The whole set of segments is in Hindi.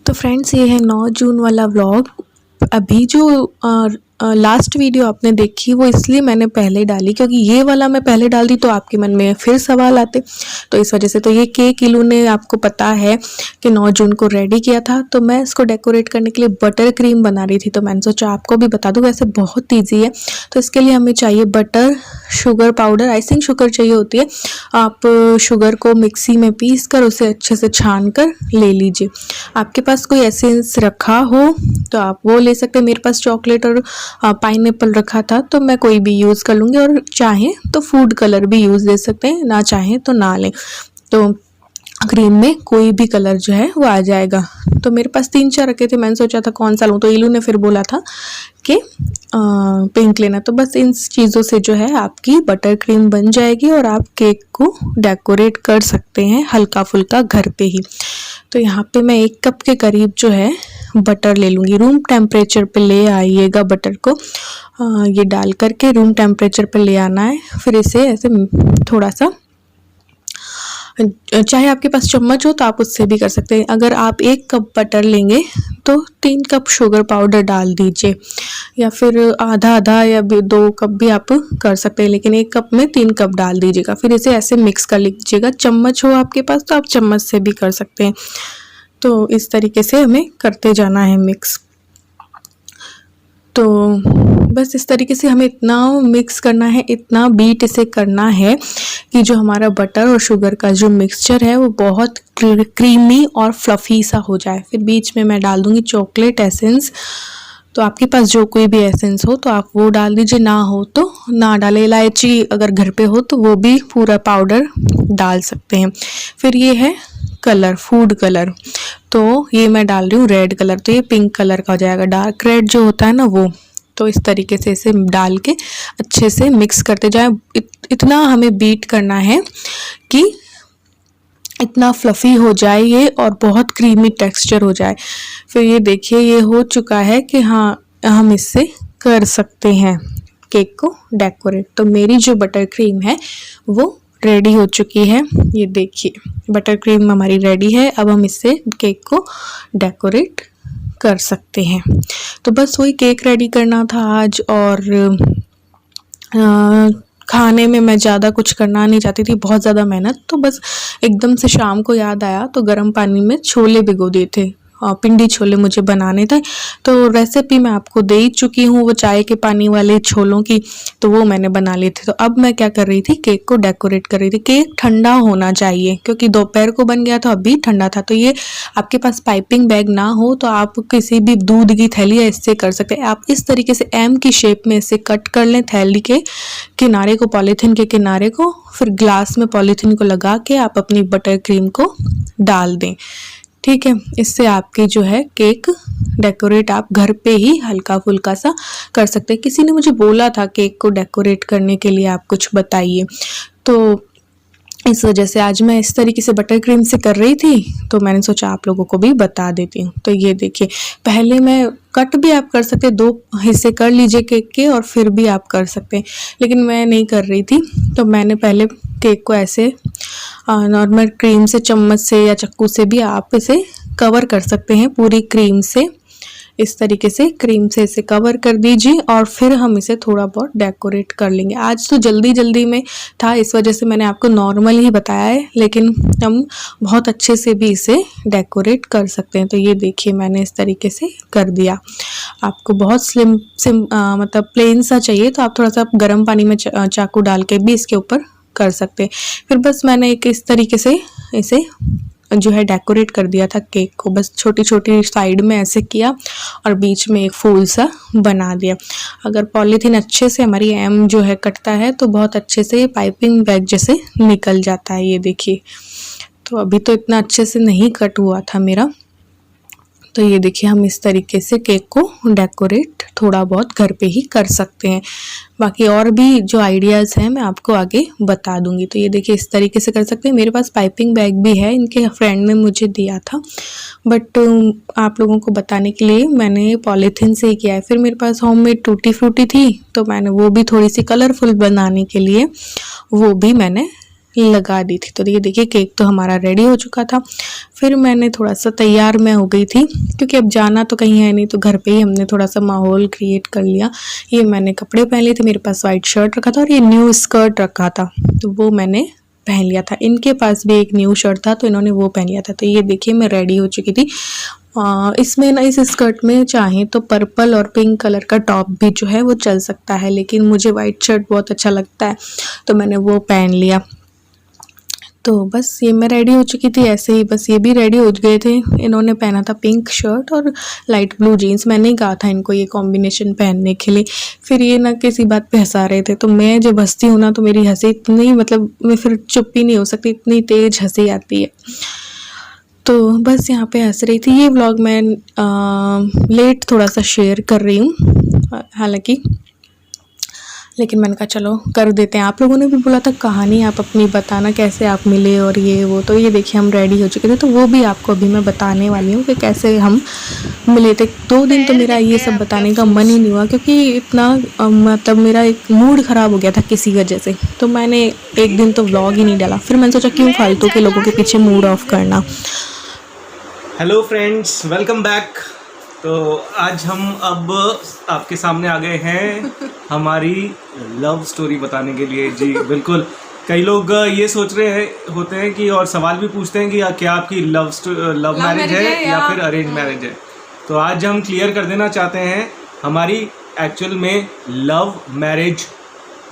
तो फ्रेंड्स, ये है 9 जून वाला व्लॉग। अभी जो लास्ट वीडियो आपने देखी वो इसलिए मैंने पहले डाली क्योंकि ये वाला मैं पहले डाल दी तो आपके मन में फिर सवाल आते, तो इस वजह से। तो ये केक इलू ने आपको पता है कि 9 जून को रेडी किया था, तो मैं इसको डेकोरेट करने के लिए बटर क्रीम बना रही थी। तो मैंने सोचा आपको भी बता दूं, वैसे बहुत ईजी है। तो इसके लिए हमें चाहिए butter, sugar powder, icing sugar चाहिए होती है। आप शुगर को मिक्सी में पीस कर उसे अच्छे से छान कर ले लीजिए। आपके पास कोई एसेंस रखा हो तो आप वो ले सकते हैं। मेरे पास चॉकलेट और पाइनएप्पल रखा था तो मैं कोई भी यूज़ कर लूँगी, और चाहें तो फूड कलर भी यूज़ ले सकते हैं, ना चाहें तो ना लें। तो क्रीम में कोई भी कलर जो है वो आ जाएगा। तो मेरे पास 3-4 रखे थे, मैंने सोचा था कौन सा लूँ, तो इलू ने फिर बोला था कि पिंक लेना। तो बस इन चीज़ों से जो है आपकी बटर क्रीम बन जाएगी और आप केक को डेकोरेट कर सकते हैं हल्का फुल्का घर पे ही। तो यहाँ पे मैं 1 कप के करीब जो है बटर ले लूँगी। रूम टेम्परेचर पे ले आइएगा बटर को। ये डाल करके रूम टेम्परेचर पे ले आना है। फिर इसे ऐसे थोड़ा सा, चाहे आपके पास चम्मच हो तो आप उससे भी कर सकते हैं। अगर आप 1 कप बटर लेंगे तो 3 कप शुगर पाउडर डाल दीजिए, या फिर आधा आधा या 2 कप भी आप कर सकते हैं, लेकिन 1 कप में 3 कप डाल दीजिएगा। फिर इसे ऐसे मिक्स कर लीजिएगा। चम्मच हो आपके पास तो आप चम्मच से भी कर सकते हैं। तो इस तरीके से हमें करते जाना है मिक्स। तो बस इस तरीके से हमें इतना मिक्स करना है, इतना बीट इसे करना है कि जो हमारा बटर और शुगर का जो मिक्सचर है वो बहुत क्रीमी और फ्लफ़ी सा हो जाए। फिर बीच में मैं डाल दूँगी चॉकलेट एसेंस। तो आपके पास जो कोई भी एसेंस हो तो आप वो डाल दीजिए, ना हो तो ना डालें। इलायची अगर घर पे हो तो वो भी पूरा पाउडर डाल सकते हैं। फिर ये है कलर, फूड कलर, तो ये मैं डाल रही हूँ रेड कलर, तो ये पिंक कलर का हो जाएगा, डार्क रेड जो होता है ना वो। तो इस तरीके से इसे डाल के अच्छे से मिक्स करते जाएं। इतना हमें बीट करना है कि इतना फ्लफ़ी हो जाए ये और बहुत क्रीमी टेक्सचर हो जाए। फिर ये देखिए ये हो चुका है कि हाँ, हम इससे कर सकते हैं केक को डेकोरेट। तो मेरी जो बटर क्रीम है वो रेडी हो चुकी है। ये देखिए बटर क्रीम हमारी रेडी है। अब हम इससे केक को डेकोरेट कर सकते हैं। तो बस वही केक रेडी करना था आज, और खाने में मैं ज़्यादा कुछ करना नहीं चाहती थी, बहुत ज़्यादा मेहनत। तो बस एकदम से शाम को याद आया तो गर्म पानी में छोले भिगो दिए थे, पिंडी छोले मुझे बनाने थे। तो रेसिपी मैं आपको दे ही चुकी हूँ वो चाय के पानी वाले छोलों की, तो वो मैंने बना लिए थे। तो अब मैं क्या कर रही थी, केक को डेकोरेट कर रही थी। केक ठंडा होना चाहिए क्योंकि दोपहर को बन गया था, अभी ठंडा था। तो ये आपके पास पाइपिंग बैग ना हो तो आप किसी भी दूध की थैली है इससे कर सकते हैं। आप इस तरीके से एम की शेप में इसे कट कर लें, थैली के किनारे को, पॉलीथीन के किनारे को। फिर ग्लास में पॉलीथीन को लगा के आप अपनी बटर क्रीम को डाल दें। ठीक है, इससे आपकी जो है केक डेकोरेट आप घर पे ही हल्का फुल्का सा कर सकते हैं। किसी ने मुझे बोला था केक को डेकोरेट करने के लिए आप कुछ बताइए, तो इस वजह से आज मैं इस तरीके से बटर क्रीम से कर रही थी, तो मैंने सोचा आप लोगों को भी बता देती हूँ। तो ये देखिए, पहले मैं कट भी आप कर सकते हैं, 2 हिस्से कर लीजिए केक के और फिर भी आप कर सकते हैं, लेकिन मैं नहीं कर रही थी। तो मैंने पहले केक को ऐसे नॉर्मल क्रीम से, चम्मच से या चाकू से भी आप इसे कवर कर सकते हैं पूरी क्रीम से। इस तरीके से क्रीम से इसे कवर कर दीजिए और फिर हम इसे थोड़ा बहुत डेकोरेट कर लेंगे। आज तो जल्दी जल्दी में था, इस वजह से मैंने आपको नॉर्मल ही बताया है, लेकिन हम बहुत अच्छे से भी इसे डेकोरेट कर सकते हैं। तो ये देखिए मैंने इस तरीके से कर दिया। आपको बहुत मतलब प्लेन सा चाहिए तो आप थोड़ा सा गर्म पानी में चाकू डाल के भी इसके ऊपर कर सकते हैं। फिर बस मैंने एक इस तरीके से इसे जो है डेकोरेट कर दिया था केक को। बस छोटी छोटी साइड में ऐसे किया और बीच में एक फूल सा बना दिया। अगर पॉलीथीन अच्छे से हमारी एम जो है कटता है तो बहुत अच्छे से ये पाइपिंग बैग जैसे निकल जाता है। ये देखिए, तो अभी तो इतना अच्छे से नहीं कट हुआ था मेरा। तो ये देखिए हम इस तरीके से केक को डेकोरेट थोड़ा बहुत घर पे ही कर सकते हैं। बाकी और भी जो आइडियाज़ हैं मैं आपको आगे बता दूंगी। तो ये देखिए इस तरीके से कर सकते हैं। मेरे पास पाइपिंग बैग भी है, इनके फ्रेंड ने मुझे दिया था, बट आप लोगों को बताने के लिए मैंने पॉलीथीन से ही किया है। फिर मेरे पास होममेड टूटी फ्रूटी थी तो मैंने वो भी थोड़ी सी कलरफुल बनाने के लिए वो भी मैंने लगा दी थी। तो ये देखिए केक तो हमारा रेडी हो चुका था। फिर मैंने थोड़ा सा तैयार मैं हो गई थी, क्योंकि अब जाना तो कहीं है नहीं, तो घर पे ही हमने थोड़ा सा माहौल क्रिएट कर लिया। ये मैंने कपड़े पहन लिए थे, मेरे पास वाइट शर्ट रखा था और ये न्यू स्कर्ट रखा था, तो वो मैंने पहन लिया था। इनके पास भी एक न्यू शर्ट था तो इन्होंने वो पहन लिया था। तो ये देखिए मैं रेडी हो चुकी थी। इसमें ना इस स्कर्ट में चाहें तो पर्पल और पिंक कलर का टॉप भी जो है वो चल सकता है, लेकिन मुझे वाइट शर्ट बहुत अच्छा लगता है तो मैंने वो पहन लिया। तो बस ये मैं रेडी हो चुकी थी ऐसे ही, बस ये भी रेडी हो गए थे। इन्होंने पहना था पिंक शर्ट और लाइट ब्लू जीन्स। मैंने ही कहा था इनको ये कॉम्बिनेशन पहनने के लिए। फिर ये ना किसी बात पे हंसा रहे थे, तो मैं जब हंसती हूँ ना तो मेरी हंसी इतनी, मतलब मैं फिर चुप ही नहीं हो सकती, इतनी तेज हंसी आती है। तो बस यहाँ पे हंस रही थी। ये व्लॉग मैं लेट थोड़ा सा शेयर कर रही हूँ हालांकि, लेकिन मैंने कहा चलो कर देते हैं। आप लोगों ने भी बोला था कहानी आप अपनी बताना कैसे आप मिले और ये वो, तो ये देखिए हम रेडी हो चुके थे, तो वो भी आपको अभी मैं बताने वाली हूँ कि कैसे हम मिले थे। 2 दिन तो मेरा ये सब बताने का मन ही नहीं हुआ, क्योंकि इतना मतलब मेरा एक मूड ख़राब हो गया था किसी वजह से, तो मैंने एक दिन तो व्लॉग ही नहीं डाला। फिर मैंने सोचा क्यों फालतू के लोगों के पीछे मूड ऑफ करना। Hello friends, welcome back. तो आज हम अब आपके सामने आ गए हैं हमारी लव स्टोरी बताने के लिए। जी बिल्कुल, कई लोग ये सोच रहे होते हैं कि, और सवाल भी पूछते हैं कि क्या आपकी लव मैरिज है या फिर अरेंज मैरिज है। तो आज हम क्लियर कर देना चाहते हैं, हमारी एक्चुअल में लव मैरिज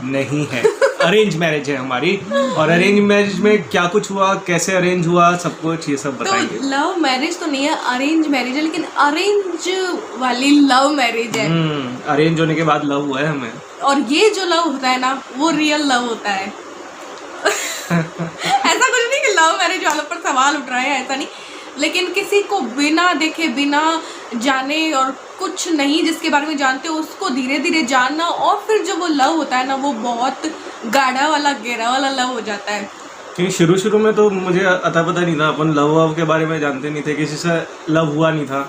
नहीं है, अरेंज मैरिज है हमारी। और अरेंज मैरिज में क्या कुछ हुआ, कैसे अरेंज हुआ, सब कुछ ये सब बताएंगे। तो लव मैरिज तो नहीं है, अरेंज मैरिज है, लेकिन अरेंज वाली लव मैरिज है। अरेंज होने के बाद लव हुआ है हमें। और ये जो लव होता है ना, वो रियल लव होता है। ऐसा कुछ नहीं कि लव मैरिज वालों पर सवाल उठ रहा है, ऐसा नहीं, लेकिन किसी को बिना देखे बिना जाने और कुछ नहीं जिसके बारे में जानते हो उसको धीरे धीरे जानना, और फिर जो वो लव होता है ना वो बहुत गाढ़ा वाला गहरा वाला लव हो जाता है। क्योंकि शुरू में तो मुझे अता पता नहीं था, अपन लव के बारे में जानते नहीं थे, किसी से लव हुआ नहीं था।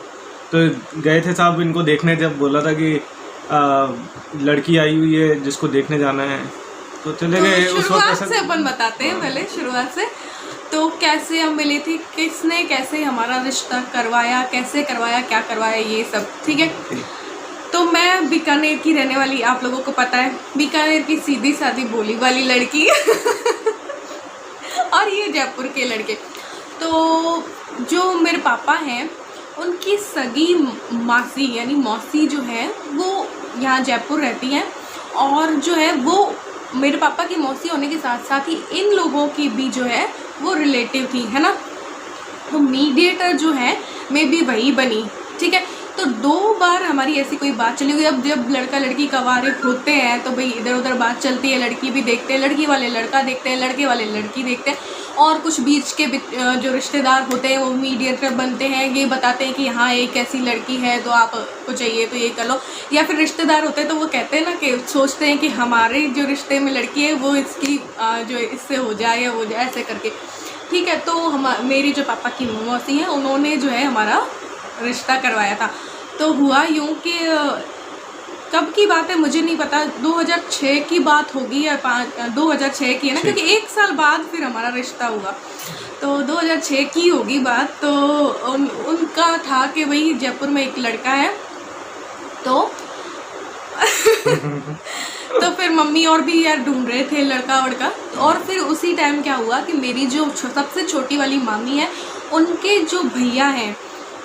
तो गए थे साहब इनको देखने, जब बोला था कि लड़की आई हुई है जिसको देखने जाना है, तो चले गए। तो शुरुआत से अपन बताते हैं, पहले शुरुआत से। तो कैसे हम मिले थे, किसने कैसे हमारा रिश्ता करवाया, कैसे करवाया, क्या करवाया, ये सब ठीक है। तो मैं बीकानेर की रहने वाली, आप लोगों को पता है, बीकानेर की सीधी सादी बोली वाली लड़की और ये जयपुर के लड़के। तो जो मेरे पापा हैं उनकी सगी मासी यानी मौसी जो है वो यहाँ जयपुर रहती हैं, और जो है वो मेरे पापा की मौसी होने के साथ साथ ही इन लोगों की भी जो है वो रिलेटिव थी, है ना। तो मीडिएटर जो है मैं भी वही बनी, ठीक है। तो 2 बार हमारी ऐसी कोई बात चली हुई। अब जब लड़का लड़की कवारे होते हैं तो भाई इधर उधर बात चलती है, लड़की भी देखते हैं, लड़की वाले लड़का देखते हैं, लड़के वाले लड़की देखते हैं, और कुछ बीच के जो रिश्तेदार होते हैं वो मीडिएटर बनते हैं, ये बताते हैं कि हाँ एक ऐसी लड़की है तो आपको चाहिए तो ये कर लो। या फिर रिश्तेदार होते हैं तो वो कहते हैं ना कि सोचते हैं कि हमारे जो रिश्ते में लड़की है वो इसकी जो इससे हो जाए या हो जाए, ऐसे करके, ठीक है। तो मेरी जो पापा की मौसी हैं उन्होंने जो है हमारा रिश्ता करवाया था। तो हुआ यूँ कि कब की बात है मुझे नहीं पता, 2006 की बात होगी या 2006 की है ना, क्योंकि 1 साल बाद फिर हमारा रिश्ता हुआ। तो 2006 की होगी बात। तो उनका था कि भाई जयपुर में एक लड़का है, तो तो फिर मम्मी और भी यार ढूंढ रहे थे लड़का वड़का। और फिर उसी टाइम क्या हुआ कि मेरी जो सबसे छोटी वाली मामी है उनके जो भैया हैं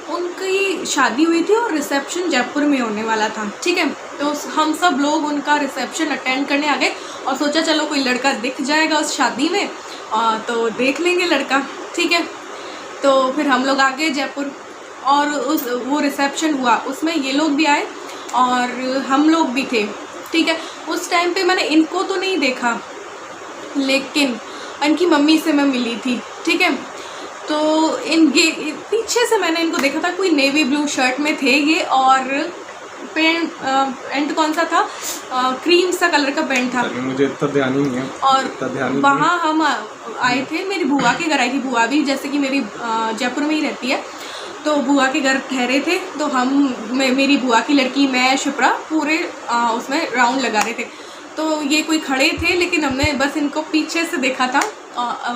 उनकी शादी हुई थी और रिसेप्शन जयपुर में होने वाला था, ठीक है। तो हम सब लोग उनका रिसेप्शन अटेंड करने आ गए और सोचा चलो कोई लड़का दिख जाएगा उस शादी में तो देख लेंगे लड़का, ठीक है। तो फिर हम लोग आ गए जयपुर और वो रिसेप्शन हुआ, उसमें ये लोग भी आए और हम लोग भी थे, ठीक है। उस टाइम पे मैंने इनको तो नहीं देखा, लेकिन इनकी मम्मी से मैं मिली थी, ठीक है। तो पीछे से मैंने इनको देखा था, कोई नेवी ब्लू शर्ट में थे ये, और पेंट कौन सा था, क्रीम सा कलर का पेंट था, मुझे इतना ध्यान ही नहीं है। और वहाँ हम आए थे, मेरी बुआ के घर आई थी, बुआ भी जैसे कि मेरी जयपुर में ही रहती है, तो बुआ के घर ठहरे थे। तो मेरी बुआ की लड़की, मैं, शिप्रा पूरे उसमें राउंड लगा रहे थे। तो ये कोई खड़े थे लेकिन हमने बस इनको पीछे से देखा था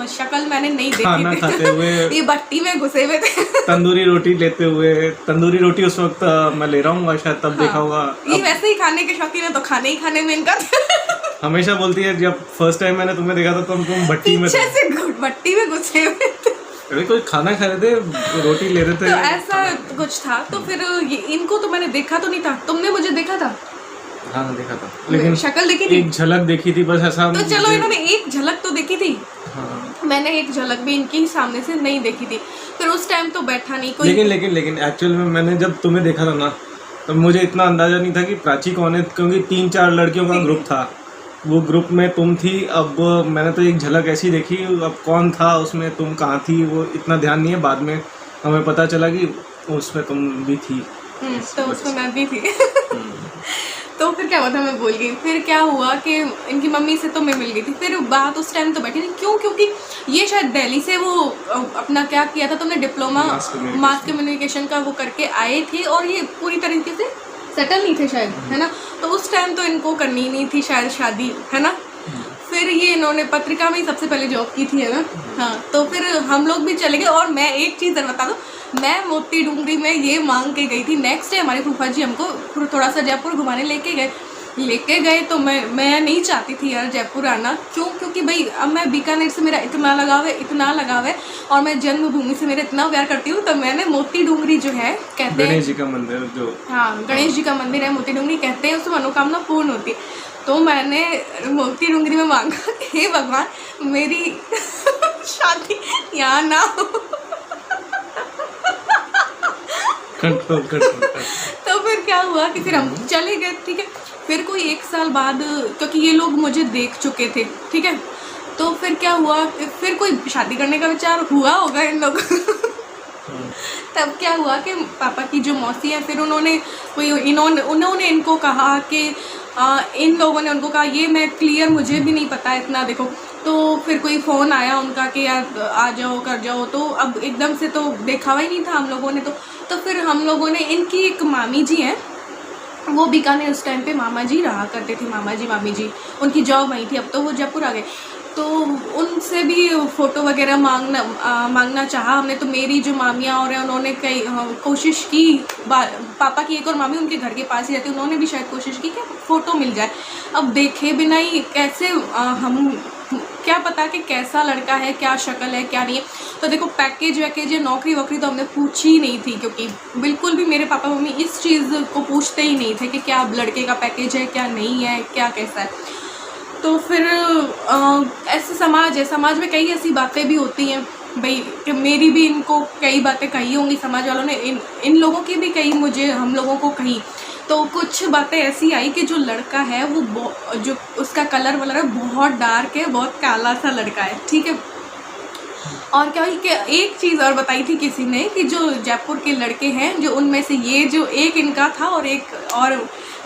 शक्ल मैंने नहीं खाना देखी खाते हुए थी। ये भट्टी में घुसे हुए थे। तंदूरी रोटी लेते हुए, तंदूरी रोटी उस वक्त मैं ले रहा हूँ शायद तब देखा होगा। ये वैसे ही खाने के शौकीन है तो खाने ही खाने में इनका हमेशा बोलती है जब फर्स्ट टाइम मैंने तुम्हें देखा था तो तुम भट्टी में पीछे से भट्टी में घुसे हुए थे। अरे कोई खाना खा रहे थे, रोटी ले रहे थे, तो ऐसा कुछ था। तो फिर ये इनको तो मैंने देखा तो नहीं था, तुमने मुझे देखा था? हाँ देखा था, लेकिन शक्ल देखी थी, एक झलक देखी थी बस ऐसा। तो चलो इन्होंने एक झलक तो देखी थी, हाँ। मैंने एक झलक भी इनकी सामने से नहीं देखी थी। फिर उस टाइम तो बैठा नहीं कोई। लेकिन एक्चुअल में मैंने जब तुम्हें देखा था ना तो मुझे इतना अंदाजा नहीं था कि प्राची कौन है, क्योंकि 3-4 लड़कियों का ग्रुप था, वो ग्रुप में तुम थी। अब मैंने तो एक झलक ऐसी देखी, अब कौन था उसमें, तुम कहाँ थी वो इतना ध्यान नहीं है। बाद में हमें पता चला कि उसमें तुम भी थी। तो उसमें मैं भी थी। तो फिर क्या हुआ था, मैं भूल गई। फिर क्या हुआ कि इनकी मम्मी से तो मैं मिल गई थी। फिर बात उस टाइम तो बैठी नहीं, क्यों? क्योंकि ये शायद दिल्ली से वो अपना क्या किया था तुमने, डिप्लोमा मास कम्युनिकेशन का वो करके आए थे, और ये पूरी तरीके से सेटल नहीं थे शायद, है ना। तो उस टाइम तो इनको करनी नहीं थी शायद शादी, है ना। फिर ये इन्होंने पत्रिका में ही सबसे पहले जॉब की थी, है ना। हाँ, तो फिर हम लोग भी चले गए। और मैं एक चीज़ बता दूँ, मैं मोती डूंगरी में ये मांग के गई थी। नेक्स्ट डे हमारे फूफा जी हमको थोड़ा सा जयपुर घुमाने लेके गए। तो मैं नहीं चाहती थी यार जयपुर आना। क्यों? क्योंकि भाई अब मैं बीकानेर से मेरा इतना लगाव है और मैं जन्मभूमि से मेरा इतना प्यार करती हूँ। तो मैंने मोती डूंगरी जो है, कहते हैं गणेश जी का मंदिर, जो हाँ गणेश जी का मंदिर है मोती डूंगरी, कहते हैं उसमें मनोकामना पूर्ण होती है। तो मैंने मोती डूंगरी में मांगा, हे भगवान मेरी शादी यहाँ ना हो। कंट्रोल। तो फिर क्या हुआ कि फिर हम चले गए, ठीक है। फिर कोई 1 साल बाद, क्योंकि ये लोग मुझे देख चुके थे, ठीक है। तो फिर क्या हुआ, फिर कोई शादी करने का विचार हुआ होगा इन लोगों। तब क्या हुआ कि पापा की जो मौसी है, फिर उन्होंने इनको कहा कि इन लोगों ने उनको कहा, ये मैं क्लियर मुझे भी नहीं पता इतना, देखो। तो फिर कोई फ़ोन आया उनका कि यार आ जाओ कर जाओ। तो अब एकदम से तो देखा हुआ ही नहीं था हम लोगों ने। तो फिर हम लोगों ने, इनकी एक मामी जी हैं, वो बीकानेर उस टाइम पे मामा जी रहा करते थे, मामी जी उनकी जॉब वहीं थी। अब तो वो जयपुर आ गए। तो उनसे भी फ़ोटो वगैरह मांगना चाहा हमने। तो मेरी जो मामियाँ और हैं उन्होंने कई कोशिश की, पापा की एक और मामी उनके घर के पास ही रहती, उन्होंने भी शायद कोशिश की कि फ़ोटो मिल जाए। अब देखे बिना ही कैसे हम, क्या पता कि कैसा लड़का है, क्या शक्ल है, क्या नहीं है। तो देखो पैकेज वैकेज या नौकरी वोकरी तो हमने पूछी ही नहीं थी, क्योंकि बिल्कुल भी मेरे पापा मम्मी इस चीज़ को पूछते ही नहीं थे कि क्या लड़के का पैकेज है, क्या नहीं है, क्या कैसा है। तो फिर ऐसे समाज में कई ऐसी बातें भी होती हैं भाई, कि मेरी भी इनको कई बातें कही होंगी समाज वालों ने, इन लोगों की भी कई मुझे, हम लोगों को कही। तो कुछ बातें ऐसी आई कि जो लड़का है वो जो उसका कलर वलर है बहुत डार्क है, बहुत काला सा लड़का है, ठीक है। और क्या हुई कि एक चीज़ और बताई थी किसी ने कि जो जयपुर के लड़के हैं, जो उनमें से ये जो एक इनका था और एक और,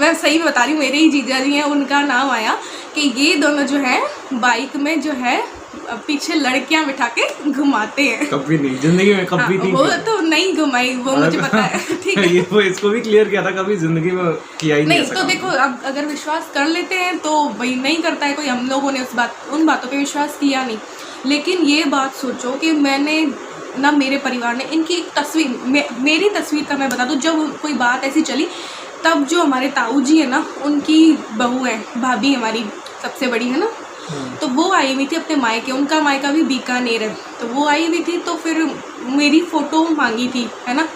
मैं सही में बता रही हूँ, मेरे ही जीजा जी हैं, उनका नाम आया कि ये दोनों जो है बाइक में जो है पीछे लड़कियां बिठा के घुमाते हैं। कभी नहीं जिंदगी में, कभी नहीं। वो तो नहीं घुमाई, वो मुझे पता है, ठीक है। ये वो इसको भी क्लियर किया था, कभी जिंदगी में किया ही नहीं। तो देखो, अब अगर विश्वास कर लेते हैं तो भाई नहीं करता है कोई, हम लोगों ने उन बातों पे विश्वास किया नहीं। लेकिन ये बात सोचो कि मैंने ना, मेरे परिवार ने इनकी एक तस्वीर, मेरी तस्वीर का मैं बता दूँ, जब कोई बात ऐसी चली तब जो हमारे ताऊ जी है ना, उनकी बहू है, भाभी हमारी सबसे बड़ी है ना, तो वो आई हुई थी अपने मायके, उनका मायका भी बीकानेर है, तो वो आई हुई थी। तो फिर मेरी फ़ोटो मांगी थी, है ना।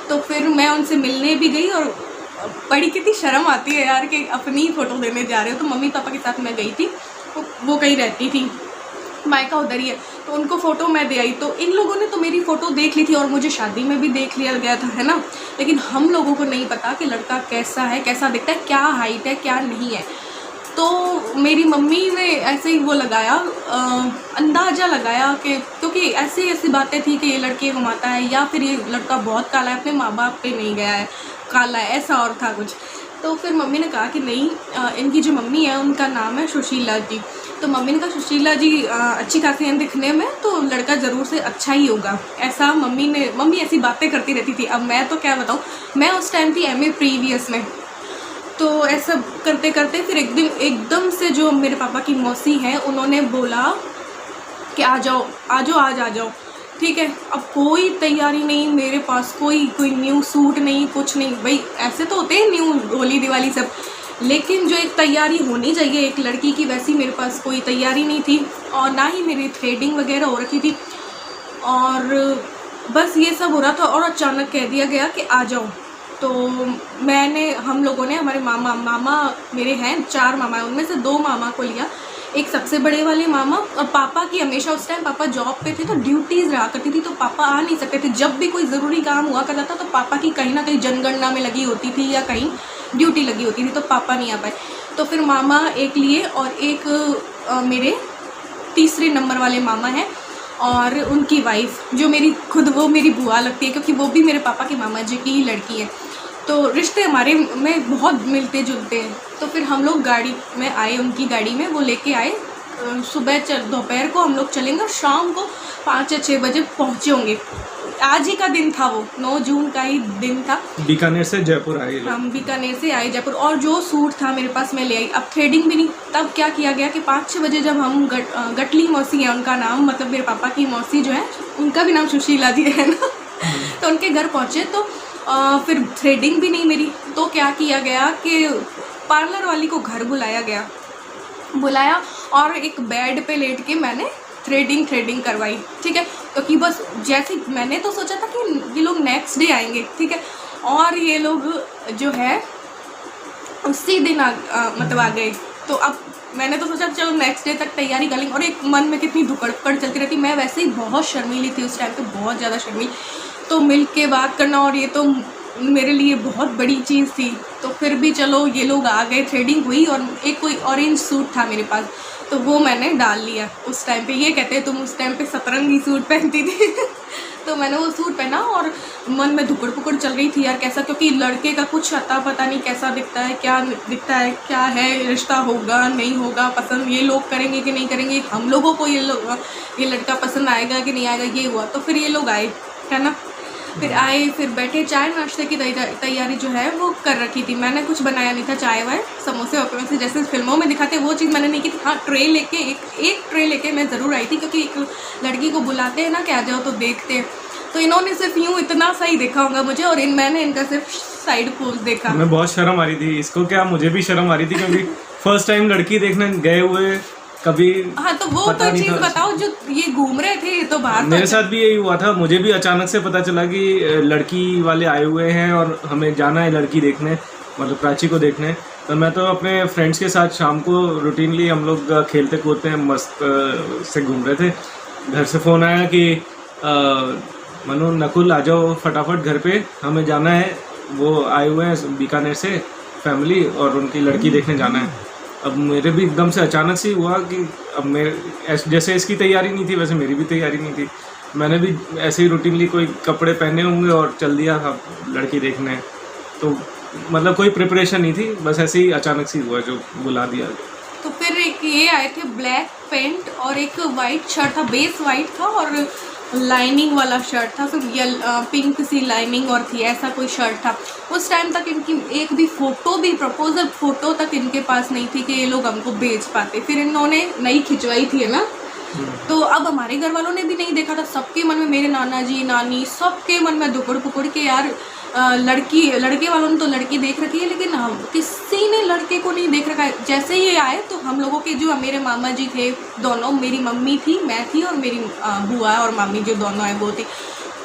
तो फिर मैं उनसे मिलने भी गई, और बड़ी कितनी शर्म आती है यार कि अपनी फ़ोटो देने जा रहे हो। तो मम्मी पापा के साथ मैं गई थी, वो कहीं रहती थी, मायका उधर ही है, तो उनको फ़ोटो मैं दे आई। तो इन लोगों ने तो मेरी फ़ोटो देख ली थी और मुझे शादी में भी देख लिया गया था, है ना। लेकिन हम लोगों को नहीं पता कि लड़का कैसा है, कैसा दिखता है, क्या हाइट है, क्या नहीं है। तो मेरी मम्मी ने ऐसे ही वो लगाया, अंदाज़ा लगाया कि, क्योंकि ऐसी बातें थी कि ये लड़की घुमाता है या फिर ये लड़का बहुत काला है, अपने माँ बाप पे नहीं गया है, काला है, ऐसा और था कुछ। तो फिर मम्मी ने कहा कि नहीं, इनकी जो मम्मी है उनका नाम है सुशीला जी। तो मम्मी ने कहा सुशीला जी अच्छी खासी हैं दिखने में, तो लड़का ज़रूर से अच्छा ही होगा, ऐसा मम्मी ऐसी बातें करती रहती थी। अब मैं तो क्या बताऊँ, मैं उस टाइम थी MA प्रीवियस में। तो ऐसा करते करते फिर एकदम से जो मेरे पापा की मौसी हैं, उन्होंने बोला कि आ जाओ आज आ जाओ, ठीक है। अब कोई तैयारी नहीं मेरे पास, कोई न्यू सूट नहीं, कुछ नहीं। भाई ऐसे तो होते हैं न्यू होली दिवाली सब, लेकिन जो एक तैयारी होनी चाहिए एक लड़की की, वैसी मेरे पास कोई तैयारी नहीं थी और ना ही मेरी थ्रेडिंग वगैरह हो रखी थी। और बस ये सब हो रहा था और अचानक कह दिया गया कि आ जाओ। तो हम लोगों ने हमारे मामा मेरे हैं 4 मामा हैं, उनमें से 2 मामा को लिया, एक सबसे बड़े वाले मामा और पापा की हमेशा उस टाइम पापा जॉब पे थे तो ड्यूटीज़ रहा करती थी, तो पापा आ नहीं सकते थे। जब भी कोई ज़रूरी काम हुआ करता था तो पापा की कहीं ना कहीं जनगणना में लगी होती थी या कहीं ड्यूटी लगी होती थी, तो पापा नहीं आ पाए। तो फिर मामा एक लिए और एक मेरे तीसरे नंबर वाले मामा हैं और उनकी वाइफ जो वो मेरी बुआ लगती है, क्योंकि वो भी मेरे पापा के मामा जी की ही लड़की है। तो रिश्ते हमारे में बहुत मिलते जुलते हैं। तो फिर हम लोग गाड़ी में आए, उनकी गाड़ी में वो लेके आए। सुबह दोपहर को हम लोग चलेंगे और शाम को 5 या 6 बजे पहुँचे होंगे। आज ही का दिन था, वो 9 जून का ही दिन था। बीकानेर से जयपुर आए हम बीकानेर से आए जयपुर, और जो सूट था मेरे पास मैं ले आई। अब थ्रेडिंग भी नहीं, तब क्या किया गया कि 5-6 बजे जब हम गटली मौसी है उनका नाम, मतलब मेरे पापा की मौसी जो है उनका भी नाम सुशीला जी है ना, तो उनके घर पहुँचे तो फिर थ्रेडिंग भी नहीं मेरी। तो क्या किया गया कि पार्लर वाली को घर बुलाया और एक बेड पे लेट के मैंने थ्रेडिंग करवाई, ठीक है। क्योंकि बस जैसे मैंने तो सोचा था कि ये लोग नेक्स्ट डे आएंगे, ठीक है, और ये लोग जो है उसी दिन मतलब आ गए। तो अब मैंने तो सोचा चलो नेक्स्ट डे तक तैयारी कर लेंगे, और एक मन में कितनी धुकड़ चलती रहती। मैं वैसे ही बहुत शर्मीली थी उस टाइम पे, बहुत ज़्यादा शर्मीली, तो मिल के बात करना और ये तो मेरे लिए बहुत बड़ी चीज़ थी। तो फिर भी चलो ये लोग आ गए, थ्रेडिंग हुई और एक कोई ऑरेंज सूट था मेरे पास, तो वो मैंने डाल लिया उस टाइम पे। ये कहते हैं तुम उस टाइम पे सतरंगी सूट पहनती थी तो मैंने वो सूट पहना और मन में धुकड़ पुकड़ चल रही थी यार कैसा, क्योंकि लड़के का कुछ अता पता नहीं कैसा दिखता है, क्या दिखता है, क्या है, रिश्ता होगा नहीं होगा, पसंद ये लोग करेंगे कि नहीं करेंगे, हम लोगों को ये लड़का पसंद आएगा कि नहीं आएगा, ये हुआ। तो फिर ये लोग आए, है ना, फिर आए, फिर बैठे, चाय नाश्ते की तैयारी जो है वो कर रखी थी। मैंने कुछ बनाया नहीं था, चाय वाय समोसे वोसे जैसे फिल्मों में दिखाते वो चीज़ मैंने नहीं की थी। हाँ, ट्रे लेके एक ट्रे लेके मैं ज़रूर आई थी, क्योंकि एक लड़की को बुलाते हैं ना कि आ जाओ तो देखते हैं। तो इन्होंने सिर्फ यूँ इतना सा ही देखा होगा मुझे, और मैंने इनका सिर्फ साइड पोज देखा। मैं बहुत शर्म आ रही थी, इसको क्या मुझे भी शर्म आ रही थी, क्योंकि फर्स्ट टाइम लड़की देखने गए हुए कभी। हाँ, तो वो तो चीज़ बताओ जो ये घूम रहे थे तो बाहर। मेरे साथ भी यही हुआ था, मुझे भी अचानक से पता चला कि लड़की वाले आए हुए हैं और हमें जाना है लड़की देखने, मतलब प्राची को देखने। तो मैं तो अपने फ्रेंड्स के साथ शाम को रूटीनली हम लोग खेलते कूदते हैं मस्त से घूम रहे थे। घर से फ़ोन आया कि मनु नकुल आ जाओ फटाफट घर पे, हमें जाना है, वो आए हुए हैं बीकानेर से फैमिली और उनकी लड़की देखने जाना है। अब मेरे भी एकदम से अचानक से हुआ कि अब मेरे जैसे इसकी तैयारी नहीं थी वैसे मेरी भी तैयारी नहीं थी। मैंने भी ऐसे ही रूटीनली कोई कपड़े पहने होंगे और चल दिया था लड़की देखने। तो मतलब कोई प्रिपरेशन नहीं थी, बस ऐसे ही अचानक से हुआ जो बुला दिया। तो फिर एक ये आए थे ब्लैक पेंट और एक वाइट शर्ट था, बेस वाइट था और लाइनिंग वाला शर्ट था, फिर पिंक सी लाइनिंग और थी, ऐसा कोई शर्ट था। उस टाइम तक इनकी एक भी फ़ोटो भी प्रपोजल फ़ोटो तक इनके पास नहीं थी कि ये लोग हमको बेच पाते। फिर इन्होंने नई खिंचवाई थी, है ना। तो अब हमारे घर वालों ने भी नहीं देखा था, सबके मन में, मेरे नाना जी नानी सबके मन में दुकड़ पुकड़ के यार लड़के वालों ने तो लड़की देख रखी है, लेकिन हम किसी ने लड़के को नहीं देख रखा है। जैसे ही ये आए तो हम लोगों के जो मेरे मामा जी थे दोनों, मेरी मम्मी थी, मैं थी और मेरी बुआ और मामी जो दोनों है वो थी,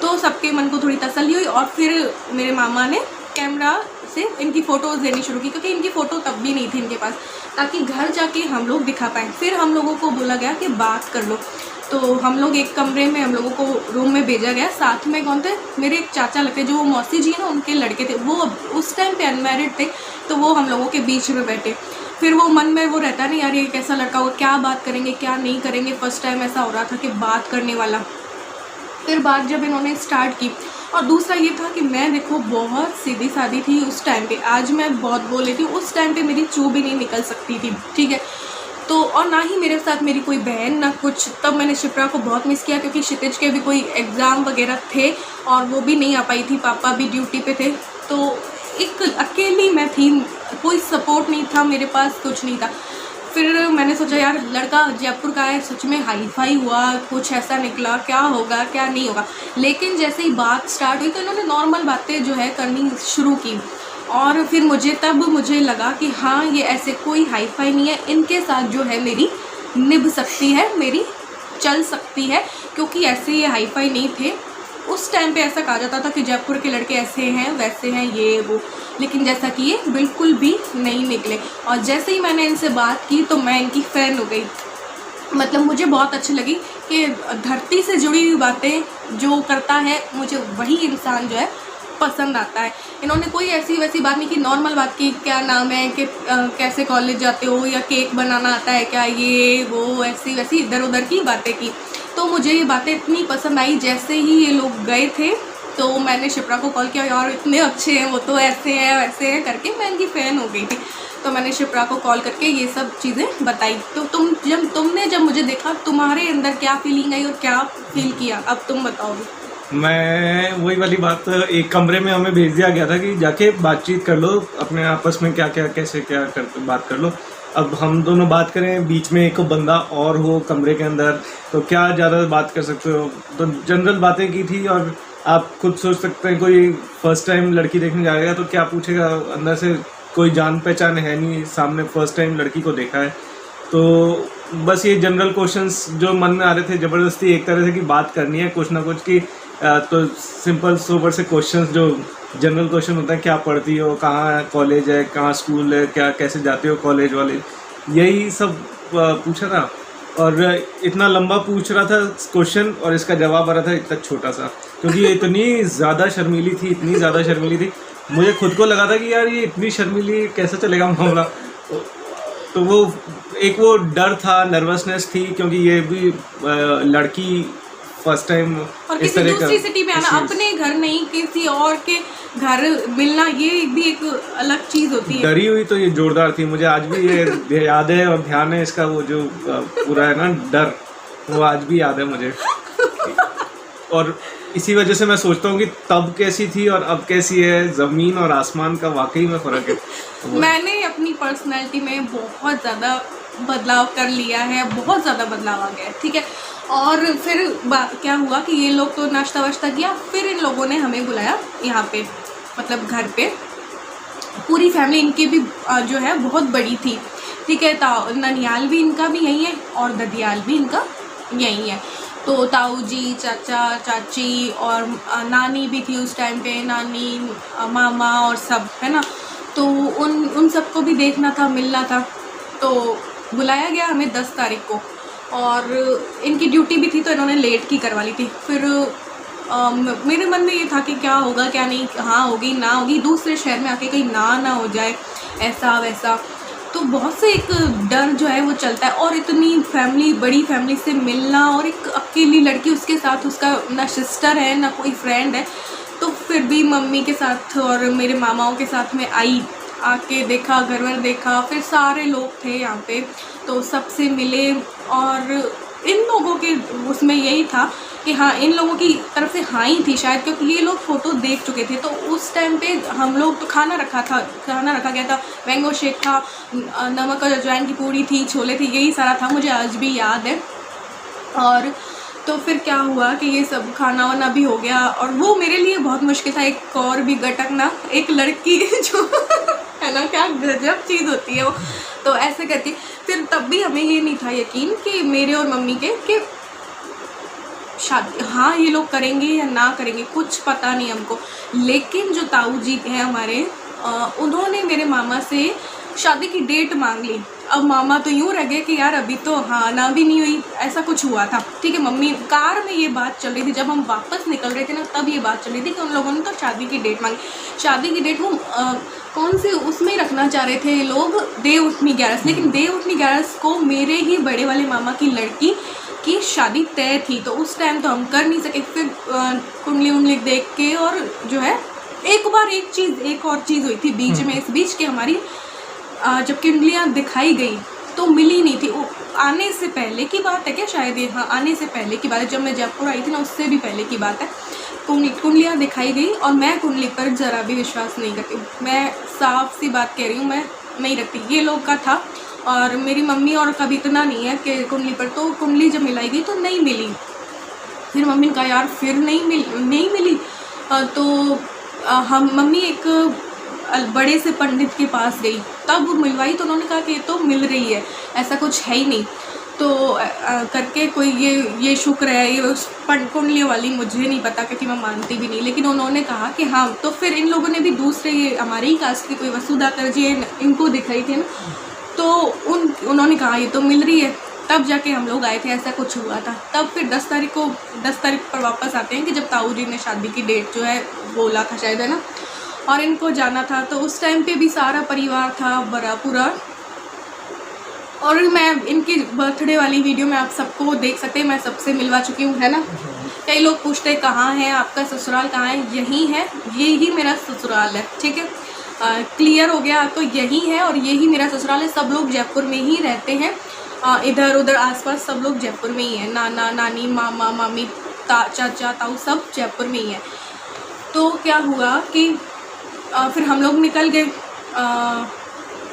तो सबके मन को थोड़ी तसल्ली हुई। और फिर मेरे मामा ने कैमरा से इनकी फ़ोटोज़ लेनी शुरू की, क्योंकि इनकी फ़ोटो तब भी नहीं थी इनके पास, ताकि घर जाके हम लोग दिखा पाएँ। फिर हम लोगों को बोला गया कि बात कर लो, तो हम लोग एक कमरे में, हम लोगों को रूम में भेजा गया। साथ में कौन थे, मेरे एक चाचा लगते जो वो मौसी जी ना उनके लड़के थे, वो उस टाइम पे अनमैरिड थे, तो वो हम लोगों के बीच में बैठे। फिर वो मन में वो रहता नहीं यार ये कैसा लड़का होगा, क्या बात करेंगे क्या नहीं करेंगे। फर्स्ट टाइम ऐसा हो रहा था कि बात करने वाला। फिर बात जब इन्होंने स्टार्ट की, और दूसरा ये था कि मैं देखो बहुत सीधी सादी थी उस टाइम पे, आज मैं बहुत बोल लेती हूँ, उस टाइम पे मेरी चू भी नहीं निकल सकती थी, ठीक है। तो और ना ही मेरे साथ मेरी कोई बहन ना कुछ। तब मैंने शिप्रा को बहुत मिस किया, क्योंकि क्षितिज के भी कोई एग्ज़ाम वगैरह थे और वो भी नहीं आ पाई थी, पापा भी ड्यूटी पे थे, तो एक अकेली मैं थी, कोई सपोर्ट नहीं था मेरे पास, कुछ नहीं था। फिर मैंने सोचा यार लड़का जयपुर का है, सच में हाई फाई हुआ, कुछ ऐसा निकला, क्या होगा क्या नहीं होगा। लेकिन जैसे ही बात स्टार्ट हुई तो इन्होंने नॉर्मल बातें जो है करनी शुरू की, और फिर मुझे लगा कि हाँ ये ऐसे कोई हाई फाई नहीं है, इनके साथ जो है मेरी निभ सकती है, मेरी चल सकती है, क्योंकि ऐसे ये हाई फाई नहीं थे। उस टाइम पे ऐसा कहा जाता था कि जयपुर के लड़के ऐसे हैं वैसे हैं ये वो, लेकिन जैसा कि ये बिल्कुल भी नहीं निकले। और जैसे ही मैंने इनसे बात की तो मैं इनकी फ़ैन हो गई। मतलब मुझे बहुत अच्छी लगी कि धरती से जुड़ी हुई बातें जो करता है मुझे वही इंसान जो है पसंद आता है। इन्होंने कोई ऐसी वैसी बात नहीं की, नॉर्मल बात की, क्या नाम है, कि कैसे कॉलेज जाते हो, या केक बनाना आता है क्या, ये वो ऐसी वैसी इधर उधर की बातें की। तो मुझे ये बातें इतनी पसंद आई। जैसे ही ये लोग गए थे तो मैंने शिप्रा को कॉल किया, यार इतने अच्छे हैं वो, तो ऐसे हैं वैसे हैं करके मैं इनकी फ़ैन हो गई थी। तो मैंने शिप्रा को कॉल करके ये सब चीज़ें बताई। तो तुमने जब मुझे देखा तुम्हारे अंदर क्या फीलिंग आई और क्या फील किया, अब तुम बताओगे। मैं वही वाली बात, एक कमरे में हमें भेज दिया गया था कि जाके बातचीत कर लो अपने आपस में, क्या क्या कैसे क्या कर बात कर लो। अब हम दोनों बात करें, बीच में एक बंदा और हो कमरे के अंदर, तो क्या ज़्यादा बात कर सकते हो। तो जनरल बातें की थी, और आप खुद सोच सकते हैं कोई फर्स्ट टाइम लड़की देखने जाएगा तो क्या पूछेगा, अंदर से कोई जान पहचान है नहीं, सामने फर्स्ट टाइम लड़की को देखा है। तो बस ये जनरल क्वेश्चंस जो मन में आ रहे थे, ज़बरदस्ती एक तरह से कि बात करनी है कुछ ना कुछ की, तो सिंपल सोबर से क्वेश्चंस जो जनरल क्वेश्चन होता है, क्या पढ़ती हो, कहाँ कॉलेज है, कहाँ स्कूल है, क्या कैसे जाते हो कॉलेज वाले, यही सब पूछा था। और इतना लंबा पूछ रहा था क्वेश्चन और इसका जवाब आ रहा था इतना छोटा सा, क्योंकि ये इतनी ज़्यादा शर्मीली थी, इतनी ज़्यादा शर्मीली थी। मुझे खुद को लगा था कि यार ये इतनी शर्मीली कैसे चलेगा मामला। तो वो डर था, नर्वसनेस थी, क्योंकि ये भी लड़की फर्स्ट टाइम और किसी दूसरी सिटी में आना, अपने घर नहीं किसी और के घर मिलना, ये भी एक अलग चीज़ होती है। डरी हुई तो ये जोरदार थी, मुझे आज भी ये याद है और ध्यान है इसका, वो जो पूरा है ना डर, वो आज भी याद है मुझे। और इसी वजह से मैं सोचता हूँ कि तब कैसी थी और अब कैसी है, ज़मीन और आसमान का वाकई में फ़र्क है। मैंने अपनी पर्सनैलिटी में बहुत ज़्यादा बदलाव कर लिया है, बहुत ज़्यादा बदलाव आ गया है, ठीक है। और फिर क्या हुआ कि ये लोग तो नाश्ता वाश्ता किया, फिर इन लोगों ने हमें बुलाया यहाँ पे, मतलब घर पे। पूरी फैमिली इनकी भी जो है बहुत बड़ी थी, ठीक है। ननियाल भी इनका भी यहीं है और ददियाल भी इनका यहीं है। तो ताऊ जी, चाचा चाची और नानी भी थी उस टाइम पे, नानी मामा और सब, है ना। तो उन सबको भी देखना था, मिलना था। तो बुलाया गया हमें 10 तारीख को, और इनकी ड्यूटी भी थी तो इन्होंने लेट की करवा ली थी। फिर मेरे मन में ये था कि क्या होगा क्या नहीं, हाँ होगी ना होगी, दूसरे शहर में आके कहीं ना हो जाए ऐसा वैसा। तो बहुत से एक डर जो है वो चलता है। और इतनी फैमिली, बड़ी फैमिली से मिलना, और एक अकेली लड़की, उसके साथ उसका ना सिस्टर है ना कोई फ्रेंड है। तो फिर भी मम्मी के साथ और मेरे मामाओं के साथ में आके देखा, घर वर देखा, फिर सारे लोग थे यहाँ पे, तो सबसे मिले। और इन लोगों के उसमें यही था कि हाँ, इन लोगों की तरफ से हाँ ही थी शायद, क्योंकि ये लोग फ़ोटो देख चुके थे। तो उस टाइम पे हम लोग तो खाना रखा गया था, मैंगो शेक था, नमक और अजवाइन की पूड़ी थी, छोले थे, यही सारा था, मुझे आज भी याद है। और तो फिर क्या हुआ कि ये सब खाना वाना भी हो गया, और वो मेरे लिए बहुत मुश्किल था। एक और भी गटकना, एक लड़की जो है ना, क्या गजब चीज़ होती है वो। तो ऐसे करके फिर तब भी हमें ये नहीं था यकीन कि मेरे और मम्मी के कि शादी हाँ ये लोग करेंगे या ना करेंगे, कुछ पता नहीं हमको। लेकिन जो ताऊ जी हैं हमारे, उन्होंने मेरे मामा से शादी की डेट मांग ली। अब मामा तो यूँ रह गए कि यार अभी तो हाँ ना भी नहीं हुई, ऐसा कुछ हुआ था, ठीक है। मम्मी कार में ये बात चल रही थी, जब हम वापस निकल रहे थे ना तब ये बात चल रही थी कि उन लोगों ने तो शादी की डेट मांगी। शादी की डेट वो कौन से उसमें ही रखना चाह रहे थे लोग, देवउठनी 11, लेकिन देवउठनी 11 को मेरे ही बड़े वाले मामा की लड़की की शादी तय थी। तो उस टाइम तो हम कर नहीं सके। फिर कुंडली उंडली देख के, और जो है एक और चीज़ हुई थी बीच में, इस बीच के हमारी जब कुंडलियाँ दिखाई गई तो मिली नहीं थी। वो आने से पहले की बात है क्या शायद, ये हाँ आने से पहले की बात है, जब मैं जयपुर आई थी ना उससे भी पहले की बात है। कुंडलियाँ दिखाई गई और मैं कुंडली पर ज़रा भी विश्वास नहीं करती। मैं साफ सी बात कह रही हूँ, मैं नहीं रखती। ये लोग का था और मेरी मम्मी और कभी इतना नहीं है कि कुंडली पर, तो कुंडली जब मिलाई गई तो नहीं मिली। फिर मम्मी ने कहा यार फिर नहीं मिली। तो हम मम्मी एक बड़े से पंडित के पास गई, तब वो मिलवाई तो उन्होंने कहा कि ये तो मिल रही है, ऐसा कुछ है ही नहीं। तो करके कोई ये शुक्र है, ये उस कुंडली वाली मुझे नहीं पता क्योंकि मैं मानती भी नहीं, लेकिन उन्होंने कहा कि हाँ। तो फिर इन लोगों ने भी दूसरे, ये हमारे ही कास्ट की कोई वसुधाकर जी इनको दिखाई थी ना, तो उन्होंने कहा ये तो मिल रही है। तब जाके हम लोग आए थे, ऐसा कुछ हुआ था। तब फिर 10 तारीख पर वापस आते हैं कि जब ताऊ जी ने शादी की डेट जो है बोला था शायद, है ना, और इनको जाना था। तो उस टाइम पे भी सारा परिवार था बड़ा पूरा, और मैं इनकी बर्थडे वाली वीडियो में आप सबको देख सकते हैं, मैं सबसे मिलवा चुकी हूँ, है ना। कई लोग पूछते हैं कहाँ है आपका ससुराल, कहाँ है, यही है, यही मेरा ससुराल है, ठीक है। क्लियर हो गया आपको, यही है और यही मेरा ससुराल है। सब लोग जयपुर में ही रहते हैं, इधर उधर आसपास सब लोग जयपुर में ही है, नाना नानी मामा मामी चाचा ताऊ सब जयपुर में ही है। तो क्या हुआ कि फिर हम लोग निकल गए,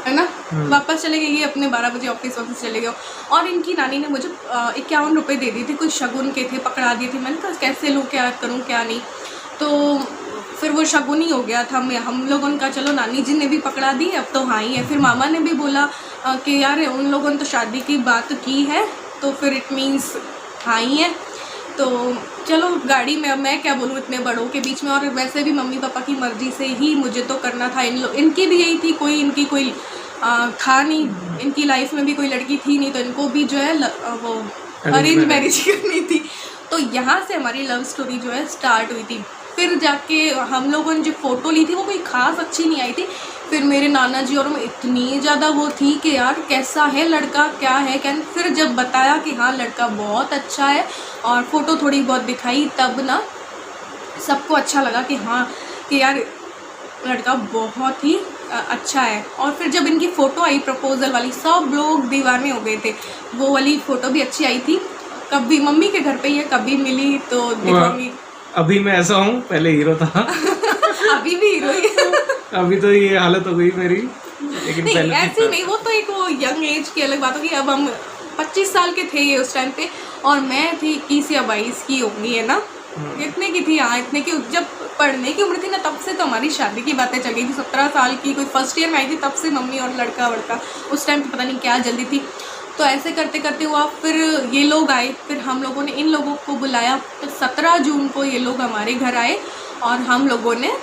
है ना, वापस चले गए, ये अपने 12 बजे ऑफिस चले गए। और इनकी नानी ने मुझे 51 रुपये दे दिए थे, कुछ शगुन के थे, पकड़ा दिए थे। मैंने कहा कैसे लूँ, क्या करूँ क्या नहीं। तो फिर वो शगुन ही हो गया था। हम लोगों ने कहा चलो नानी जी ने भी पकड़ा दी, अब तो हाँ ही है। फिर मामा ने भी बोला कि यार उन लोगों ने तो शादी की बात की है, तो फिर इट मीन्स हाँ ही है। तो चलो गाड़ी में, अब मैं क्या बोलूँ इतने बड़ों के बीच में। और वैसे भी मम्मी पापा की मर्ज़ी से ही मुझे तो करना था। इनकी भी यही थी, इनकी कोई था नहीं, इनकी लाइफ में भी कोई लड़की थी नहीं, तो इनको भी जो है वो अरेंज मैरिज करनी थी। तो यहाँ से हमारी लव स्टोरी जो है स्टार्ट हुई थी। फिर जाके हम लोगों ने जो फ़ोटो ली थी वो कोई ख़ास अच्छी नहीं आई थी। फिर मेरे नाना जी और मैं इतनी ज़्यादा वो थी कि यार कैसा है लड़का, क्या है क्या। फिर जब बताया कि हाँ लड़का बहुत अच्छा है और फ़ोटो थोड़ी बहुत दिखाई, तब ना सबको अच्छा लगा कि हाँ कि यार लड़का बहुत ही अच्छा है। और फिर जब इनकी फ़ोटो आई प्रपोज़ल वाली, सब लोग दीवाने हो गए थे। वो वाली फ़ोटो भी अच्छी आई थी। कभी मम्मी के घर पे ही है, कभी मिली तो दिखाऊंगी। अभी मैं ऐसा हूँ, पहले हीरो था अभी भी हीरो ही अभी तो ये हालत हो गई मेरी, लेकिन नहीं पहले ऐसी नहीं, वो तो एक वो यंग एज की अलग बात होगी। अब हम 25 साल के थे ये उस टाइम पे, और मैं थी 21 या 22 की होंगी, है ना, इतने की थी। हाँ इतने की, जब पढ़ने की उम्र थी ना तब से तो हमारी शादी की बातें चल गई थी। 17 साल की, कोई फर्स्ट ईयर में आई थी तब से मम्मी और लड़का वड़का, उस टाइम पे पता नहीं क्या जल्दी थी। तो ऐसे करते करते हुआ फिर ये लोग आए, फिर हम लोगों ने इन लोगों को बुलाया। तो 17 जून को ये लोग हमारे घर आए और हम लोगों ने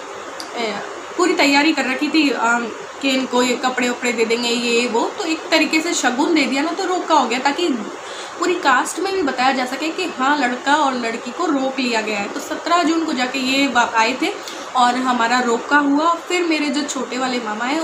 पूरी तैयारी कर रखी थी कि इनको ये कपड़े वपड़े दे देंगे ये वो। तो एक तरीके से शगुन दे दिया ना, तो रोका हो गया, ताकि पूरी कास्ट में भी बताया जा सके कि हाँ लड़का और लड़की को रोक लिया गया है। तो 17 जून को जाके ये आए थे और हमारा रोका हुआ। फिर मेरे जो छोटे वाले मामा हैं